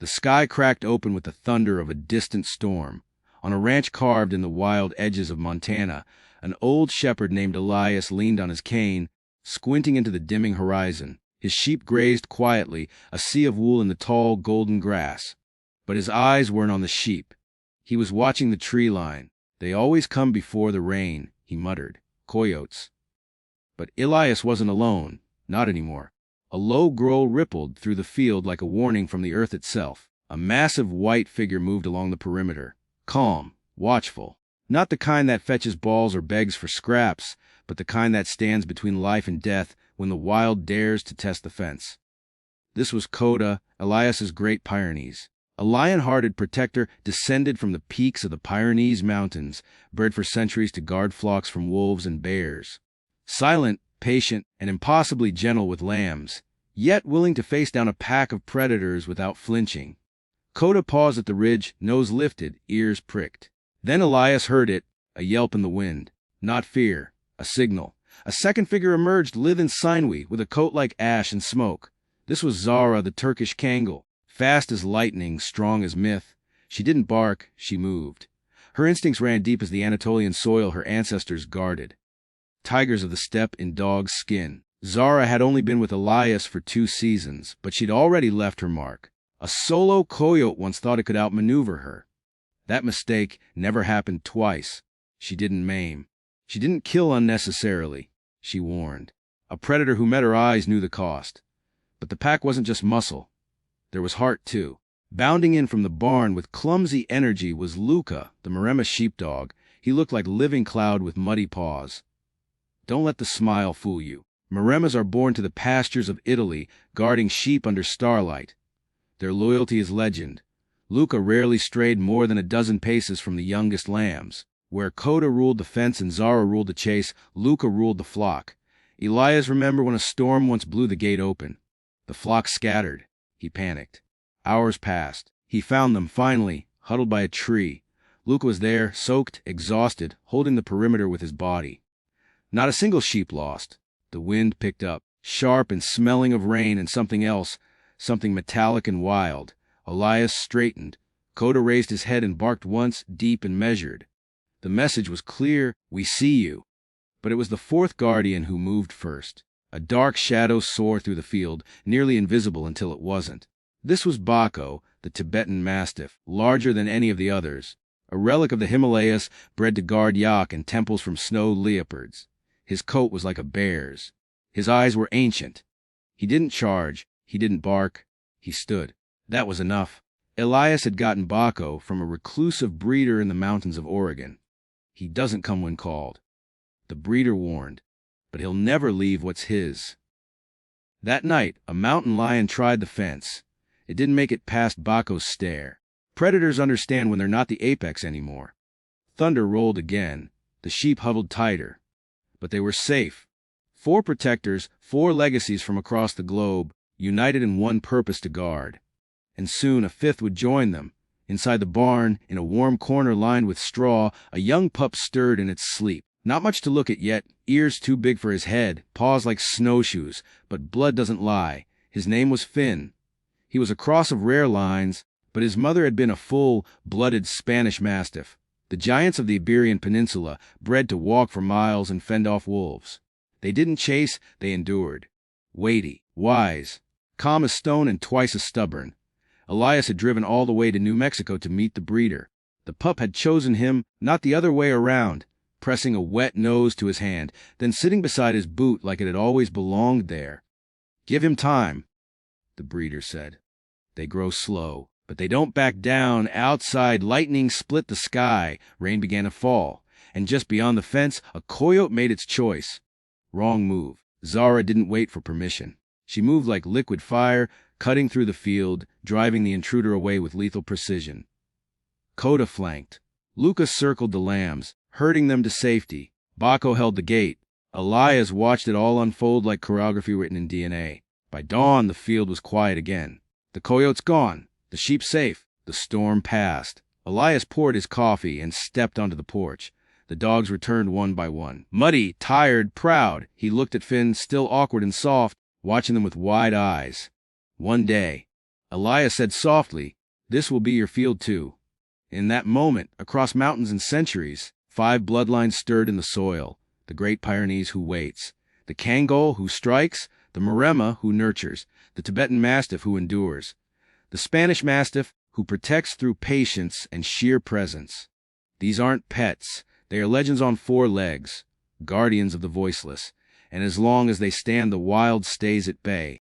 The sky cracked open with the thunder of a distant storm. On a ranch carved in the wild edges of Montana, an old shepherd named Elias leaned on his cane, squinting into the dimming horizon. His sheep grazed quietly, a sea of wool in the tall, golden grass. But his eyes weren't on the sheep. He was watching the tree line. "They always come before the rain," he muttered. "Coyotes." But Elias wasn't alone. Not anymore. A low growl rippled through the field like a warning from the earth itself. A massive white figure moved along the perimeter. Calm, watchful. Not the kind that fetches balls or begs for scraps, but the kind that stands between life and death when the wild dares to test the fence. This was Coda, Elias's Great Pyrenees. A lion-hearted protector descended from the peaks of the Pyrenees Mountains, bred for centuries to guard flocks from wolves and bears. Silent, patient, and impossibly gentle with lambs, yet willing to face down a pack of predators without flinching. Coda paused at the ridge, nose lifted, ears pricked. Then Elias heard it, a yelp in the wind. Not fear, a signal. A second figure emerged, lithe and sinewy, with a coat like ash and smoke. This was Zara, the Turkish Kangal. Fast as lightning, strong as myth. She didn't bark, she moved. Her instincts ran deep as the Anatolian soil her ancestors guarded. Tigers of the steppe in dog's skin. Zara had only been with Elias for 2 seasons, but she'd already left her mark. A solo coyote once thought it could outmaneuver her. That mistake never happened twice. She didn't maim. She didn't kill unnecessarily. She warned. A predator who met her eyes knew the cost. But the pack wasn't just muscle. There was heart, too. Bounding in from the barn with clumsy energy was Luca, the Maremma Sheepdog. He looked like a living cloud with muddy paws. Don't let the smile fool you. Maremmas are born to the pastures of Italy, guarding sheep under starlight. Their loyalty is legend. Luca rarely strayed more than a dozen paces from the youngest lambs. Where Coda ruled the fence and Zara ruled the chase, Luca ruled the flock. Elias remembered when a storm once blew the gate open. The flock scattered. He panicked. Hours passed. He found them, finally, huddled by a tree. Luca was there, soaked, exhausted, holding the perimeter with his body. Not a single sheep lost. The wind picked up, sharp and smelling of rain and something else, something metallic and wild. Elias straightened. Coda raised his head and barked once, deep and measured. The message was clear, "We see you." But it was the 4th guardian who moved first. A dark shadow soared through the field, nearly invisible until it wasn't. This was Bako, the Tibetan Mastiff, larger than any of the others. A relic of the Himalayas, bred to guard yak and temples from snow leopards. His coat was like a bear's. His eyes were ancient. He didn't charge. He didn't bark. He stood. That was enough. Elias had gotten Bako from a reclusive breeder in the mountains of Oregon. He doesn't come when called. The breeder warned. But he'll never leave what's his. That night, a mountain lion tried the fence. It didn't make it past Bako's stare. Predators understand when they're not the apex anymore. Thunder rolled again. The sheep huddled tighter. But they were safe. 4 protectors, 4 legacies from across the globe, united in one purpose to guard. And soon a 5th would join them. Inside the barn, in a warm corner lined with straw, a young pup stirred in its sleep. Not much to look at yet, ears too big for his head, paws like snowshoes, but blood doesn't lie. His name was Finn. He was a cross of rare lines, but his mother had been a full-blooded Spanish Mastiff. The giants of the Iberian Peninsula, bred to walk for miles and fend off wolves. They didn't chase, they endured. Weighty, wise, calm as stone and twice as stubborn. Elias had driven all the way to New Mexico to meet the breeder. The pup had chosen him, not the other way around. Pressing a wet nose to his hand, then sitting beside his boot like it had always belonged there. "Give him time," the breeder said. "They grow slow, but they don't back down." Outside, lightning split the sky, rain began to fall, and just beyond the fence, a coyote made its choice. Wrong move. Zara didn't wait for permission. She moved like liquid fire, cutting through the field, driving the intruder away with lethal precision. Coda flanked. Lucas circled the lambs, herding them to safety. Bako held the gate. Elias watched it all unfold like choreography written in DNA. By dawn, the field was quiet again. The coyote's gone. The sheep safe. The storm passed. Elias poured his coffee and stepped onto the porch. The dogs returned one by one. Muddy, tired, proud, he looked at Finn, still awkward and soft, watching them with wide eyes. One day, Elias said softly, "This will be your field too." In that moment, across mountains and centuries, 5 bloodlines stirred in the soil: the Great Pyrenees who waits, the Kangal who strikes, the Maremma who nurtures, the Tibetan Mastiff who endures, the Spanish Mastiff who protects through patience and sheer presence. These aren't pets, they are legends on 4 legs, guardians of the voiceless, and as long as they stand, the wild stays at bay.